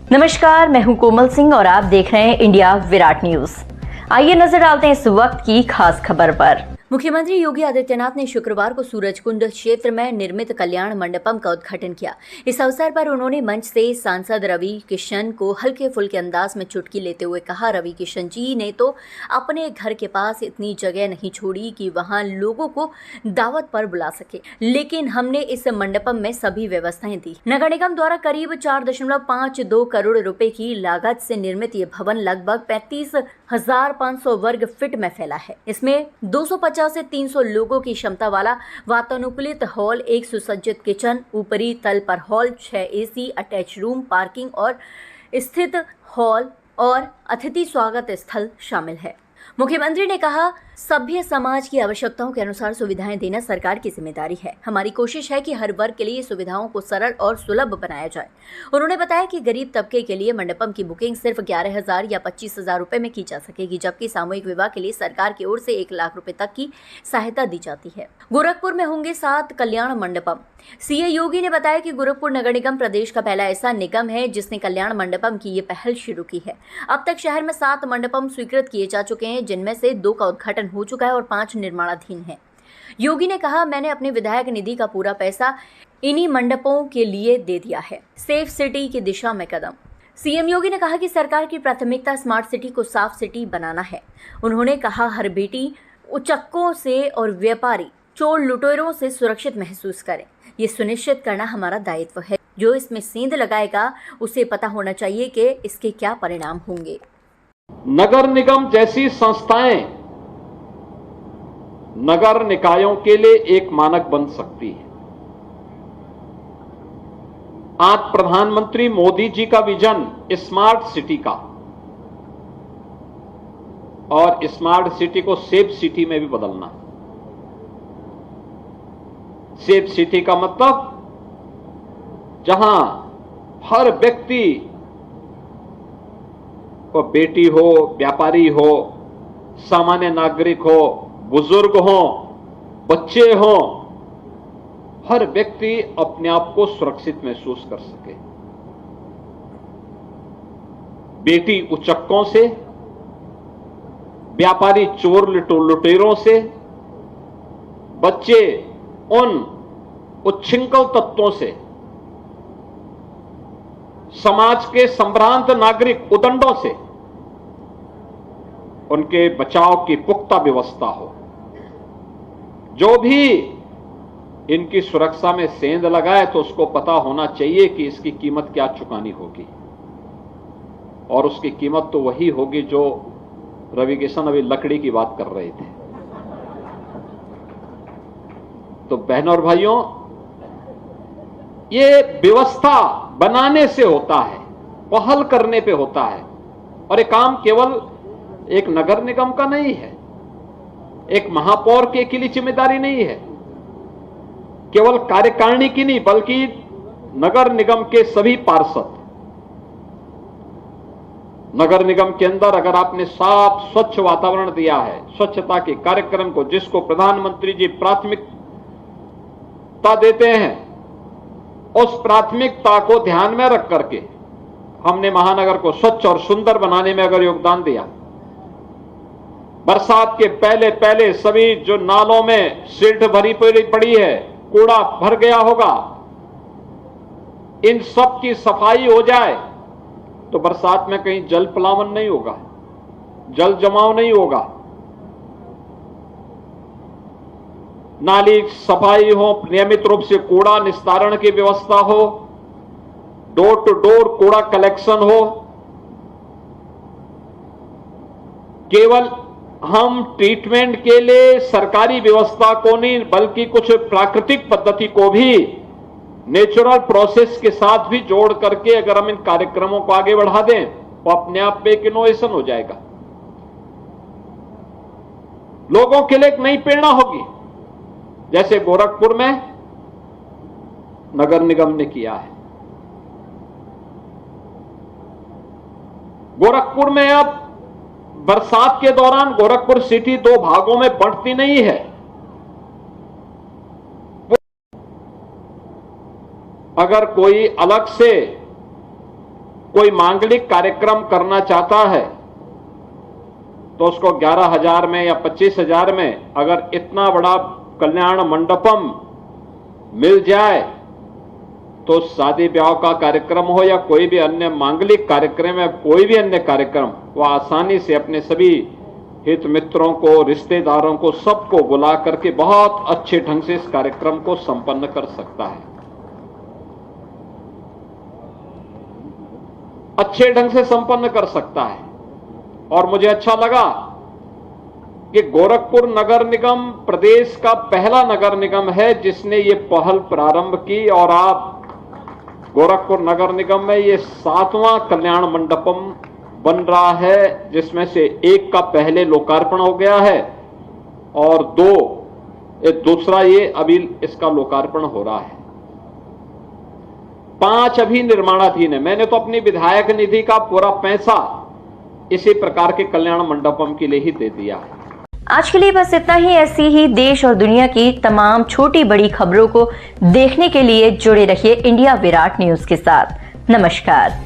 नमस्कार, मैं हूं कोमल सिंह और आप देख रहे हैं इंडिया विराट न्यूज। आइए नजर डालते हैं इस वक्त की खास खबर पर। मुख्यमंत्री योगी आदित्यनाथ ने शुक्रवार को सूरजकुंड क्षेत्र में निर्मित कल्याण मंडपम का उद्घाटन किया। इस अवसर पर उन्होंने मंच से सांसद रवि किशन को हल्के फुल्के अंदाज में चुटकी लेते हुए कहा, रवि किशन जी ने तो अपने घर के पास इतनी जगह नहीं छोड़ी कि वहां लोगों को दावत पर बुला सके, लेकिन हमने इस मंडपम में सभी व्यवस्थाएं दी। नगर निगम द्वारा करीब 4.52 करोड़ रुपए की लागत से निर्मित ये भवन लगभग 35,500 वर्ग फीट में फैला है। इसमें 250 से 300 लोगों की क्षमता वाला वातानुकूलित हॉल, एक सुसज्जित किचन, ऊपरी तल पर hall, 6 AC, attach room, parking और स्थित हॉल और अतिथि स्वागत स्थल शामिल है। मुख्यमंत्री ने कहा, सभ्य समाज की आवश्यकताओं के अनुसार सुविधाएं देना सरकार की जिम्मेदारी है। हमारी कोशिश है कि हर वर्ग के लिए सुविधाओं को सरल और सुलभ बनाया जाए। उन्होंने बताया कि गरीब तबके के लिए मंडपम की बुकिंग सिर्फ 11,000 या 25,000 रुपए में की जा सकेगी, जबकि सामूहिक विवाह के लिए सरकार की ओर से 1 लाख रुपए तक की सहायता दी जाती है। गोरखपुर में होंगे 7 कल्याण मंडपम। सीए योगी ने बताया कि गोरखपुर नगर निगम प्रदेश का पहला ऐसा निगम है जिसने कल्याण मंडपम की ये पहल शुरू की है। अब तक शहर में 7 मंडपम स्वीकृत किए जा चुके हैं, जिनमें से 2 का उद्घाटन हो चुका है और 5 निर्माणाधीन हैं। योगी ने कहा, मैंने अपने विधायक निधि का पूरा पैसा इन्हीं मंडपों के लिए दे दिया है। सेफ सिटी की दिशा में कदम। सीएम योगी ने कहा कि सरकार की प्राथमिकता स्मार्ट सिटी को साफ सिटी बनाना है। उन्होंने कहा, हर बेटी उचक्कों से और व्यापारी चोर लुटेरों से सुरक्षित महसूस करें। ये सुनिश्चित करना हमारा दायित्व है। जो इसमें सेंध लगाएगा उसे पता होना चाहिए कि इसके क्या परिणाम होंगे। नगर निगम जैसी संस्थाएं नगर निकायों के लिए एक मानक बन सकती है। आज प्रधानमंत्री मोदी जी का विजन स्मार्ट सिटी का, और स्मार्ट सिटी को सेफ सिटी में भी बदलना। सेफ सिटी का मतलब जहां हर व्यक्ति को, बेटी हो, व्यापारी हो, सामान्य नागरिक हो, बुजुर्ग हो, बच्चे हो, हर व्यक्ति अपने आप को सुरक्षित महसूस कर सके। बेटी उचक्कों से, व्यापारी चोर लुटेरों से, बच्चे उन उच्छृंखल तत्वों से, समाज के संभ्रांत नागरिक उदंडों से, उनके बचाव की पुख्ता व्यवस्था हो। जो भी इनकी सुरक्षा में सेंध लगाए तो उसको पता होना चाहिए कि इसकी कीमत क्या चुकानी होगी, और उसकी कीमत तो वही होगी जो रवि किशन अभी लकड़ी की बात कर रहे थे। तो बहनों और भाइयों, ये व्यवस्था बनाने से होता है, पहल करने पे होता है, और ये काम केवल एक नगर निगम का नहीं है, एक महापौर के अकेली जिम्मेदारी नहीं है, केवल कार्यकारिणी की नहीं, बल्कि नगर निगम के सभी पार्षद। नगर निगम के अंदर अगर आपने साफ स्वच्छ वातावरण दिया है, स्वच्छता के कार्यक्रम को, जिसको प्रधानमंत्री जी प्राथमिकता देते हैं, उस प्राथमिकता को ध्यान में रख करके हमने महानगर को स्वच्छ और सुंदर बनाने में अगर योगदान दिया, बरसात के पहले पहले सभी जो नालों में सिल्ट भरी पड़ी है, कूड़ा भर गया होगा, इन सब की सफाई हो जाए तो बरसात में कहीं जल प्लावन नहीं होगा, जल जमाव नहीं होगा, नाली सफाई हो, नियमित रूप से कूड़ा निस्तारण की व्यवस्था हो, डोर टू डोर कूड़ा कलेक्शन हो। केवल हम ट्रीटमेंट के लिए सरकारी व्यवस्था को नहीं, बल्कि कुछ प्राकृतिक पद्धति को भी नेचुरल प्रोसेस के साथ भी जोड़ करके अगर हम इन कार्यक्रमों को आगे बढ़ा दें तो अपने आप में एक इनोवेशन हो जाएगा, लोगों के लिए एक नई प्रेरणा होगी, जैसे गोरखपुर में नगर निगम ने किया है। गोरखपुर में अब बरसात के दौरान गोरखपुर सिटी 2 भागों में बंटती नहीं है। अगर कोई अलग से कोई मांगलिक कार्यक्रम करना चाहता है तो उसको 11,000 में या 25,000 में अगर इतना बड़ा कल्याण मंडपम मिल जाए तो शादी ब्याह का कार्यक्रम हो या कोई भी अन्य मांगलिक कार्यक्रम या कोई भी अन्य कार्यक्रम, वह आसानी से अपने सभी हित मित्रों को, रिश्तेदारों को, सबको बुला करके बहुत अच्छे ढंग से इस कार्यक्रम को संपन्न कर सकता है। अच्छे ढंग से संपन्न कर सकता है। और मुझे अच्छा लगा कि गोरखपुर नगर निगम प्रदेश का पहला नगर निगम है जिसने ये पहल प्रारंभ की, और आप गोरखपुर नगर निगम में ये 7वां कल्याण मंडपम बन रहा है, जिसमें से एक का पहले लोकार्पण हो गया है और दूसरा ये अभी इसका लोकार्पण हो रहा है। 5 अभी निर्माणाधीन है। मैंने तो अपनी विधायक निधि का पूरा पैसा इसी प्रकार के कल्याण मंडपम के लिए ही दे दिया है। आज के लिए बस इतना ही। ऐसी ही देश और दुनिया की तमाम छोटी बड़ी खबरों को देखने के लिए जुड़े रहिए इंडिया विराट न्यूज के साथ। नमस्कार।